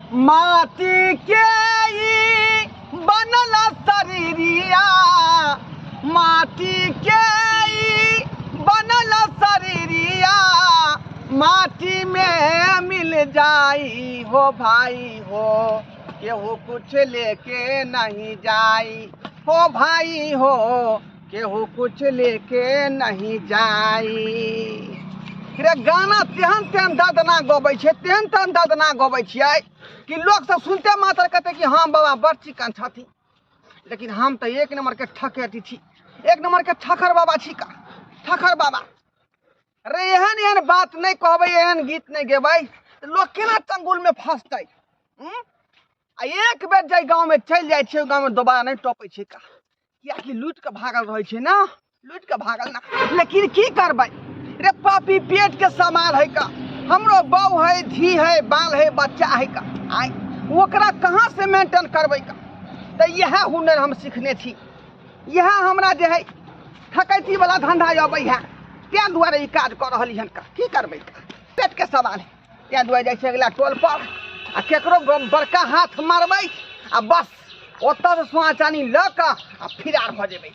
माटी के ई बनल शरीरिया, माटी के ई बनल शरीरिया, माटी में मिल जाई हो भाई हो, केहू कुछ लेके नहीं जाई हो भाई हो, केहू कुछ लेके नहीं जाई। रे गाना तेहन तेहन दर्दना गबै छै, तेहन तेहन दर्दना गबै छियै कि लोग सब सुनते मात्र कहते कि हाँ बाबा बड़ चिकन छथिन, लेकिन हम तो एक नंबर के ठकेती छी, एक नंबर के ठकर बाबा छी का, ठकर बाबा। रे एहन एहन बात नहीं कहबै, एहन गीत नहीं गेबै तो लोग केना चंगुल में फंसतै। आ एक बेर जे गाँव में चल जाए छै, गाँव में दोबारा नहीं टपै छै का, कियाकि लूट के भागल रहे छै ना, लूट के भागल ना। लेकिन की करबै रे, पापी पेट के सवाल है का, हमरो बहू है, धी है, बाल है, बच्चा है का, आई ओकरा कहाँ से मेंटेन करबै का। तो यह हुनर हम सीखने छी, यह हमरा जे है ठकैती वाला धंधा अबै है, तै दुआरे ई काज कर रहली हन का। की करबै का, पेट के सवाल है, तै दुआरे जाइ छै अगला टोल पर आ केकरो बड़का हाथ मारबै आ बस ओतऽ से सोना चानी लऽ कऽ आ फिरार भऽ जेबै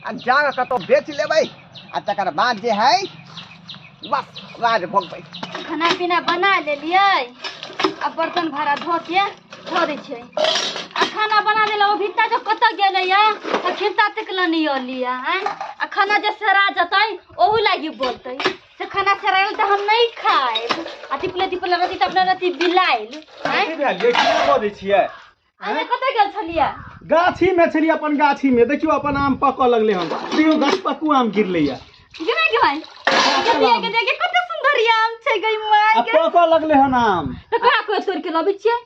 आ जाकऽ कतौ बेच लेबै आ तकर बाद जे है बस राज भोगबै। खाना पीना बना लेलियै, अब बर्तन भाड़ा धो के धो दै छै। आ खाना बना देला, ओ भित्ता जो कतऽ गेलैया तऽ खिंता तक ल नहीं अलिया हैं। आ खाना जे सरा जतै ओहू लागी बोलतै से खाना सरायल तऽ हम नहीं खाएब। आ तिपले तिपले रहती तऽ अपना रहती बिलाइल हैं। की भेल ये, की कऽ दै छियै? अरे कतऽ गेल छलिया? गाछी में छलियै, अपन गाछी में देखियो अपन आम पकऽ लगले हन, देखियो गछपक्कू आम गिरलैया। गिरै गिरै कतिया के देखे कते सुंदर आम छै गई माय आ के। पकऽ लगले हन आम, तऽ कहाँ कोइ तोड़ के लबै छियै?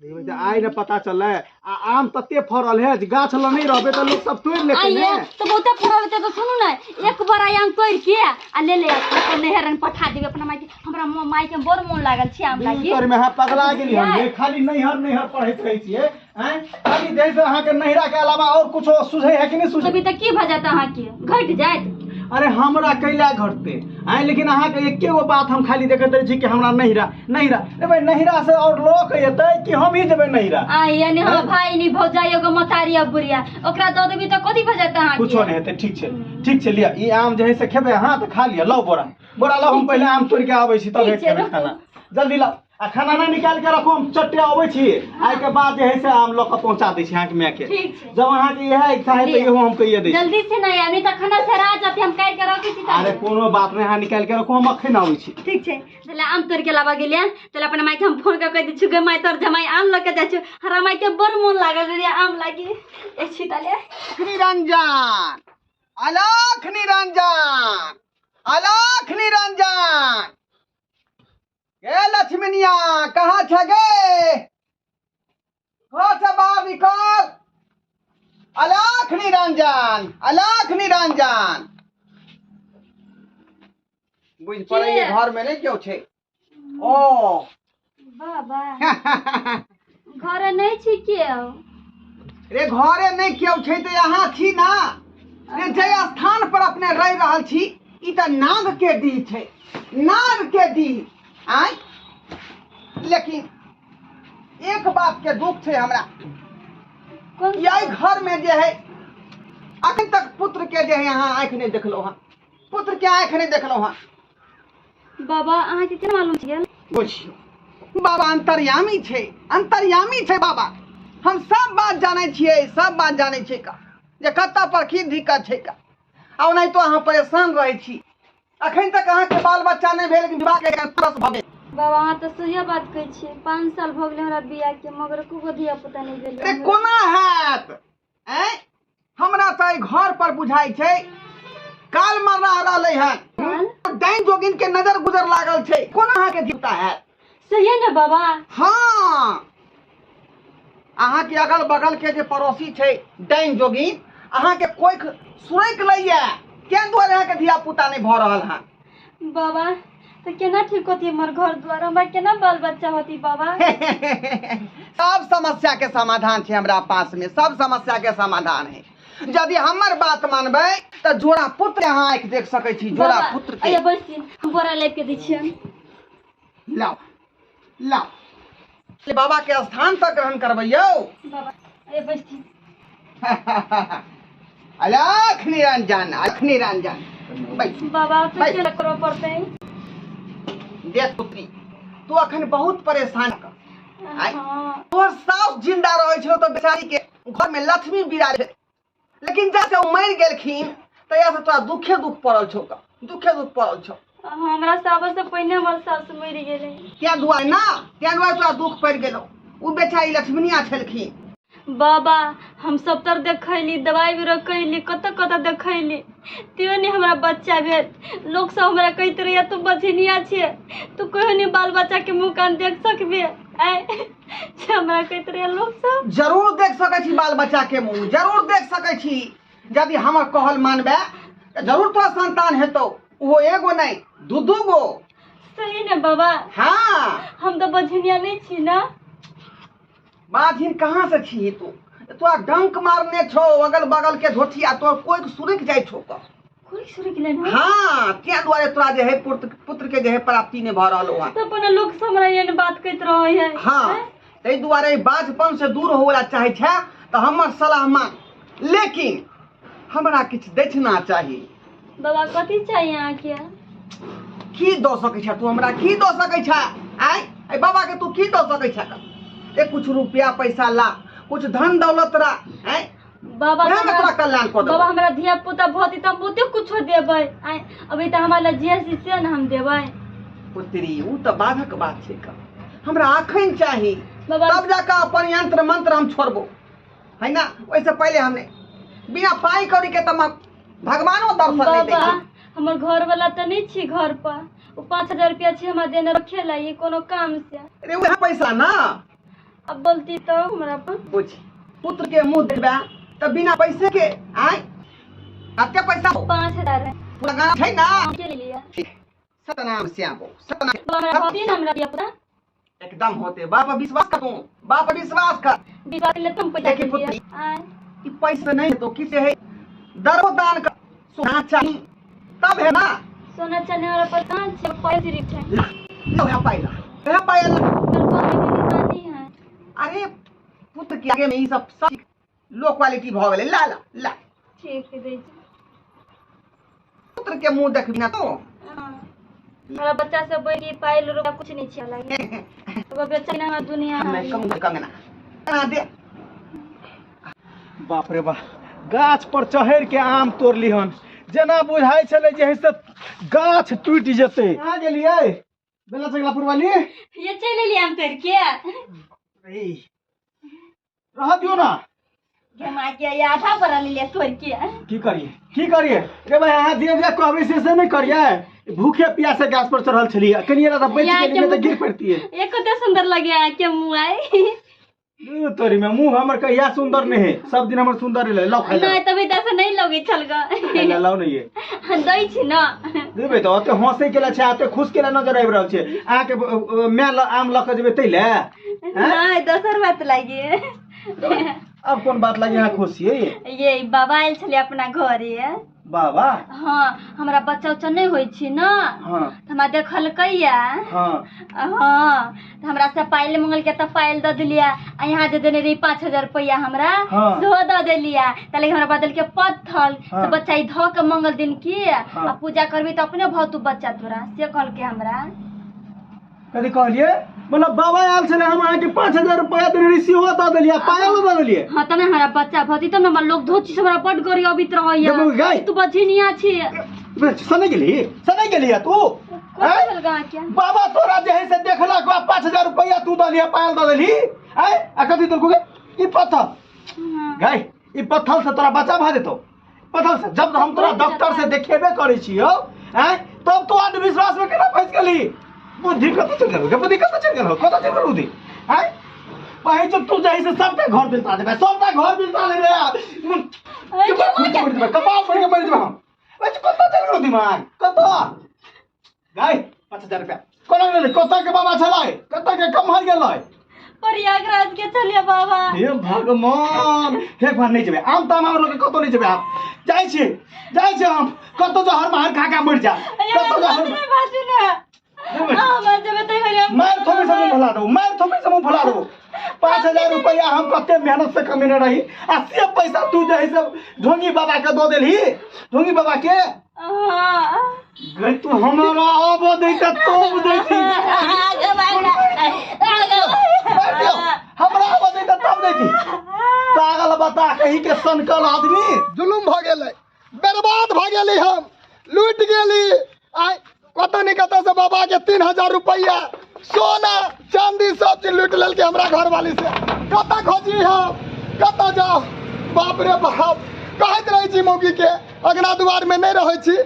आइ ने पता चलले आ आम तते फड़ल है जे गाछ ल नहीं रहबे तो लोग सब तोड़ लेते आइए हैं। तो बहुते फड़ल है, तो सुनू ना, एक बार आम तोड़ के आ ले नहरन पठा देबे अपना माई के। हमरा माई के बड़ मन लागल छै आम लागी। तोर में हां पगला गेली हम, ये खाली नैहर नैहर पढ़ैत रहै छियै हैं। खाली जैसे अहाँ के नैहरा के अलावा और कुछो सुझै है कि नहीं सुझै? तभी तक की भ जात अहाँ के, घट जात। अरे हमरा कैला घटते हैं, लेकिन अहाँ के एके गो बात हम खाली देखैत रहै छी कि हमरा नैहरा नैहरा। ए भाई नैहरा से और लोग एतै कि हम ही जेबै नैहरा? आइए ने हम भाई नि भौजाई एगो मतारिया बुढ़िया, ओकरा द देबी त कथि भ जात अहाँ के? कुछो नहीं हेतै, ठीक छै ठीक छै। लिया ई आम जे है से खेबै अहाँ तऽ खा लिया, लाओ बोरा बोरा लाओ, हम पहले आम तोड़ के आबै छी तब खेबै खाना। जल्दी लाओ आ खाना ना निकाल के रखो, हम चट्टे आबै छी, आइ के बाद जे है से आम ल के पहुंचा दै छी अहाँ के माय के। जब अहाँ के यह इच्छा है तो इहो हम कहिए दै छी। जल्दी से नहीं आबी त खाना सरा जाते, हम काट के रखै छी। अरे कोनो बात नहीं, अहाँ निकाल के रखो, हम अखन आबै छी। ठीक छै, तले आम तोड़ के लाबा गेलिया, तले अपना माई के हम फोन कर कह दै छु गे माई तोर जमाई आम ल के जाय छु। हमरा माई के बड़ मन लागल रे आम लागी। ए छी तले निरंजन, अलख निरंजन, अलख निरंजन, ए लक्ष्मनिया कहाँ छ गे? घर से बाहर निकल। अलख निरंजन, अलख निरंजन। बुझ पड़े ये घर में नहीं क्यों छे? ओ बाबा घर नहीं छी क्यों? रे घरे नहीं क्यों छे तो यहाँ छी ना। रे जे स्थान पर अपने रह रहल छी ई त नाग के दी छे, नाग के दी। आय लेकिन एक बात के दुख छे हमरा, यही घर में जे है अखन तक पुत्र के जे है यहाँ आँख नहीं देखलो हाँ, पुत्र के आँख नहीं देखलो हाँ। बाबा अहाँ के केना मालूम छियै? बुझियो बाबा अंतर्यामी छे, अंतर्यामी छे बाबा। हम सब बात जाने छियै, सब बात जाने छियै का जे कत्ता पर की दिक्कत छे का। आ नहीं तो अहाँ परेशान रहे छी, अखन तक अहाँ के बाल बच्चा नहीं भेल, विवाह के तरस भगे। बाबा अहाँ तो सही बात कहै छियै, 5 साल भ गेलै हमरा बियाह के, मगर को धिया पुता नहीं भेल। रे कोना हैत हैं? हमरा तो घर पर बुझाई छे काल मरना रहले हन, डाइन जोगिन के नजर गुजर लागल छे, कोना अहाँ के जीवता है? सही है ना बाबा? हाँ, अहाँ के अगल बगल के जे पड़ोसी छे डाइन जोगिन, अहाँ के कोई सुरैक लैया क्या दुआरे अहाँ के धिया पुता नहीं भ रहल हन? बाबा तो केना ठीक होती हमर घर द्वार, हमरा केना बाल बच्चा होती बाबा? सब समस्या के समाधान छे हमरा पास में, सब समस्या के समाधान है। यदि हमर बात मानबै तो जोड़ा पुत्र अहाँ आँख देख सकै छी, जोड़ा पुत्र के। अरे बैसी हम बोरा लेके दै छियन। लाओ लाओ बाबा के स्थान तक ग्रहण करबैयो। बाबा ए बैठी। अलख निरंजन, अलख निरंजन। बैठ बाबा तो बैठ। क्या करो पड़ते? देख पुत्री, तू अखन बहुत परेशान कर। आय। हाँ तोहर सास जिंदा रहे छो तो बेचारी के घर में लक्ष्मी बिराज है, लेकिन जैसे वो मर गेलखिन तहिया से तोरा दुखे दुख पड़ल छौ का, दुखे दुख पड़ल छौ। हमरा साबर से पहले हमर सास मर गेले। क्या दुआई ना, क्या दुआई तोरा दुख पड़ गेलो। उ बेचारी लक्ष्मीनिया छलखिन। बाबा हम सब तर देखैली, दवाई भी रखैली, कत कत देखैली, त्यो नहीं हमरा बच्चा भेल। लोग सब हमरा कहते रहिए तू बझनिया छे, तू कहियो नहीं बाल बच्चा के मुंह कान देख सकबे। आय हमरा कहते रहिए लोग सब। जरूर देख सकै छी बाल बच्चा के मुंह, जरूर देख सकै छी। यदि हमर कहल मानबे त जरूर तोरा संतान हेतौ। वो एगो नहीं दू दू गो। सही ने बाबा? हाँ, हम तो बझनिया नहीं छी ना। बाधिन कहाँ से छी तू? तोरा डंक मारने छो अगल बगल के धोतिया, तो कोई सुरक जाय छो का। कोई सुरक लेना? हाँ, त्या द्वारे तोरा जे है पुत्र के जे है प्राप्ति ने भ रहलो है। तो अपन लोग सब हमरा ये बात कहत रहे है। हाँ, तै द्वारे बाजपन से दूर होवला चाहे छे तो हमर सलाह मान, लेकिन हमरा किछ दक्षिणा चाहिए। बाबा कथी चाहिए अहाँ के? की दो सकै छ तू हमरा? की दो सकै छ? आय ए बाबा के तू की दो सकै छ? ए कुछ रुपया पैसा ला, कुछ धन दौलत ला। आय बाबा तोरा कल्याण कर दो। बाबा हमरा धिया पुता भती त हम बहुते कुछो देबै। आय अभी त हमरा जीएसटी से न हम देबै। पुत्री उ त बाधक बात छै का, हमरा अखन चाही बाबा तब जाकर अपन यंत्र मंत्र हम छोड़बो, है ना? वैसे पहले हमने बिना पाई कौड़ी के तम भगवानो दर्शन नहीं दै बाबा छै। हमर घर वाला त नहीं छी घर पर, वो 5000 रुपया छी हमरा देने रखे ला, ये कोनो काम से। अरे वह पैसा ना अब बोलती तो हमरा पर बुझ, पुत्र के मुंह देबा त बिना पैसे के आय कते पैसा हो? 5000 है। पूरा गाना छै ना? के ले लिया सतनाम श्यामो सतनाम। बाबा हमरा होती न हमरा दिया पुता एकदम होते। बाप विश्वास कर तू, बाप विश्वास कर। विवाह के लिए तुम पैसा देखी के पुत्री, दिया। आय ई पैसा नहीं तो किसे है दरो दान कर, सोना चाहिए तब है ना। सोना चने वाला पर कहां छे? पैसे रिट है। लो है पाइला, है पाइला। मेरे को निशानी है। अरे पुत्र के आगे में ई सब सब लो क्वालिटी भ गेलै। ला ला ला, ठीक है दे। पुत्र के मुंह देखबी ना तो। हमारा बच्चा सब बोली पाइल रुपया कुछ नहीं छिया लगे। तो बच्चा ना हमारा दुनिया मैं है। कहूं कंगना कना दे। बाप रे बाप, गाछ पर चढ़ के आम तोड़ लिहन, जेना बुझाई छले जे से गाछ टूट जेते। कहाँ गेलिए बेला चगलापुर वाली? ये चले लिया हम तेर के रह दियो ना। घमा के ये आधा बरा ले लिया तोड़ के। की करिए रे भाई? अहाँ धीरे धीरे कहबे से नहीं करिए। भूखे प्यासे गाछ पर चढ़ल छलिए, कनिए ना बैठ के लिए तो गिर पड़ती है। ये कते सुंदर लगे आ के मुंह आई। तोरी में मुंह हमर कहिया सुंदर नहीं है, सब दिन हमर सुंदर रहे। लो खाइ नहीं तभी तो ऐसा नहीं लगे छलगा। ले लाओ नहीं है दई छी ना देबे तो ओते हंसे केला छै, आते खुश केला नजर आबि रहल छै। अहाँ के मैं आम ल के जेबे तै ले? नहीं दोसर बात लगी। अब कौन बात लगी? यहाँ खुश छियै? ये बाबा आयल छले अपना घरे। बाबा? हाँ हमरा बच्चा उच्चा नहीं होई छी ना। हाँ हमरा देखलकैया। हाँ हाँ तो हमरा से पायल मंगल के, तब पायल दे दिलिया। आ यहाँ दे देने रही 5000 रुपया हमरा। हाँ। सेहो दे दिलिया। तले हमरा बदल के पत्थल हाँ। से बच्चा ई ध के मंगल दिन की हाँ। आ पूजा करबी तो अपने भाव तू बच्चा तोरा से कहल के हमरा। कथी कहलिए? मतलब बाबा आयल छले, हम अहाँ के 5000 रुपया देने रही, सेहो दे देलिए, पायल दे देलिए। हाँ तब हमरा बच्चा भती तब हमरा लोग धोची से हमरा बड गरी अबित रहैया। देखो गाय। तू बझिनिया छी। सने गेली तू? कथि लगा क्या? बाबा तोरा जे है से देखला के 5000 रुपया तू दलिए, पायल दे देली। आय आ कथी तोर को ई पत्थर हाँ। गाय, ई पत्थर से तोरा बचा भ जेतो। पत्थर से जब हम तोरा डॉक्टर से देखेबे करै छियो, आय तब तो अंधविश्वास में केना फंस गेली? बुद्धि कत चल गेल? बुद्धि कत चल गेल? कत चल गेल बुद्धि? आय पहे जो तू जही से सबके घर बिलता देबे, सबका घर बिलता लेबे। कपाल पड़ के मर जेबे हम। बच कत चल गेल दिमाग? कत गाय 5000 रुपया कोना ले? कत के बाबा छलाय? कत के कमाल गेलै? प्रयागराज के चलिए बाबा। हे भगवान, हे भगवान नहीं जेबे। आम ताम हमर लोग कतो नहीं जेबे। आप जाय छी हम कतो जहर मार खा के मर जा। कतो जहर मर जेबे तै भले मार थोड़ी से मुंह फुला दो, मार थोड़ी से मुंह फुला दो। 5,000 रुपया हम कते मेहनत से कमेने रही आ से पैसा तू जे है सब ढोंगी बाबा के दो देलही। ढोंगी बाबा के गई तू हमारा अब देता तो देती हमरा अब देता तब देती। पागल बता कहीं के सनकल आदमी जुलुम भ गेलै, बर्बाद भ गेली, हम लूट गेली। आइ कतौ नहीं कतौ से बाबा के 3,000 रुपया सोना चांदी सब चीज लूट लेलकै हमरा घरवाली से। कतऽ खोजी हम, कतऽ जाओ? बाप रे बाप, कहैत रहै छी मौगी के अगना दुआर में नहीं रहै छी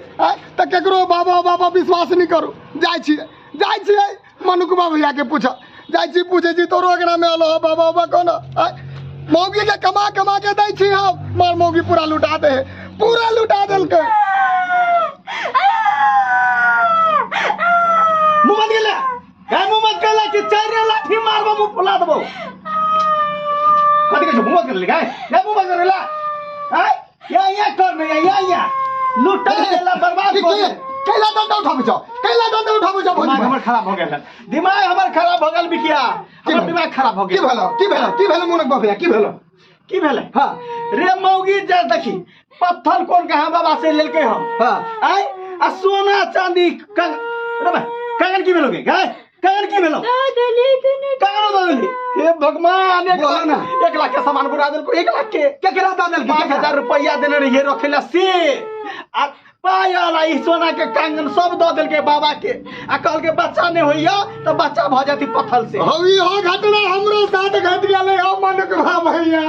तऽ केकरो बाबा बाबा विश्वास नहीं करू। जाइ छियै मनुकबा भैया के पूछ, जाइ छी पूछे छी तोरो अगना में अलो बाबा बाबा कौन? मौगी के कमा कमा के दै छी हम, मार मौगी पूरा लुटा दे, पूरा लुटा देलकै। मुंह गेले गाय मुंह मत गेले कि 4 लाठी मारबो मुंह फुला देबो। कथि के मुंह मत गेले गाय गाय मुंह मत गेले हाय या कर नहीं या लुटा देला बर्बाद कर दे। कैला डंडा उठाबो छ, कैला डंडा उठाबो छ। दिमाग हमर खराब हो गेल, दिमाग हमर खराब हो गेल बिकिया, हमर दिमाग खराब हो गेल। की भेलो मुनक बाबा, की भेले? हां रे मौगी जा देखी पत्थर कोन कहां बाबा से लेलके हम। हां आय आ सोना चांदी रे भाई कागन की भेलोगे गाय कागन की भेलो कागन दली। हे भगवान 1 लाख के सामान बुरा देल को 1 लाख के केकरा दा देल 5,000 रुपया देने रहिए रखेला से आ पायल ई सोना के कंगन सब दो देल के बाबा के आ कहल के बच्चा नहीं होइया तो बच्चा भ जाती पत्थर से। हई हो घटना हमरो साथ घट गेले हो मनक भैया।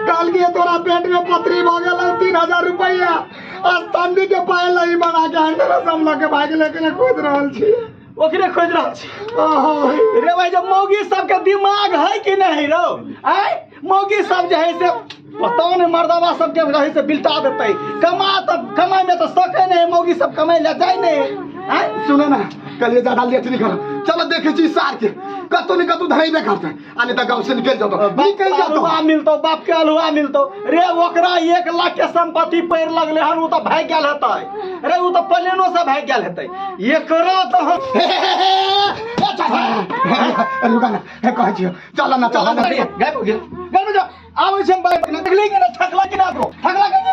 कहल के तोरा पेट में पथरी भ गेल 3,000 रुपया आ चांदी के पायल ही बना के अंदर सब लोग के भाग लेके खोज रहल छी, ओकरे खोज रहल छी। रे भाई जब मौगी सब के दिमाग है कि नहीं रो आय मौगी सब जे है से पता नहीं मर्दवा सब के रहे से बिल्टा देते कमाई में तो सके नहीं मौगी सब कमाई ले जाए नहीं। आय सुनो ना कल ज्यादा लेट नहीं करो, चलो देखे छी सार के कतौ नहीं कतौ धई में करते आने तक गांव से निकल जातो हलुआ मिलतो बाप के हलुआ मिलतो। रे ओकरा 1 लाख के संपत्ति पैर लगले हन उ तो भाग गेल हेतै। रे उ तो प्लेनो से भाग गेल हेतै एकरो तो रुका ना कहै छी चल ना गायब हो गेल गायब जा आबै छै बाइक ना देखली के ना ठकला के ना तो ठकला के ना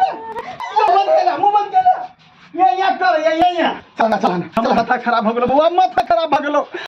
चल गेला मुंह बंद गेला ये कर ये चल ना माथा खराब हो गेलो बुआ माथा खराब हो गेलो।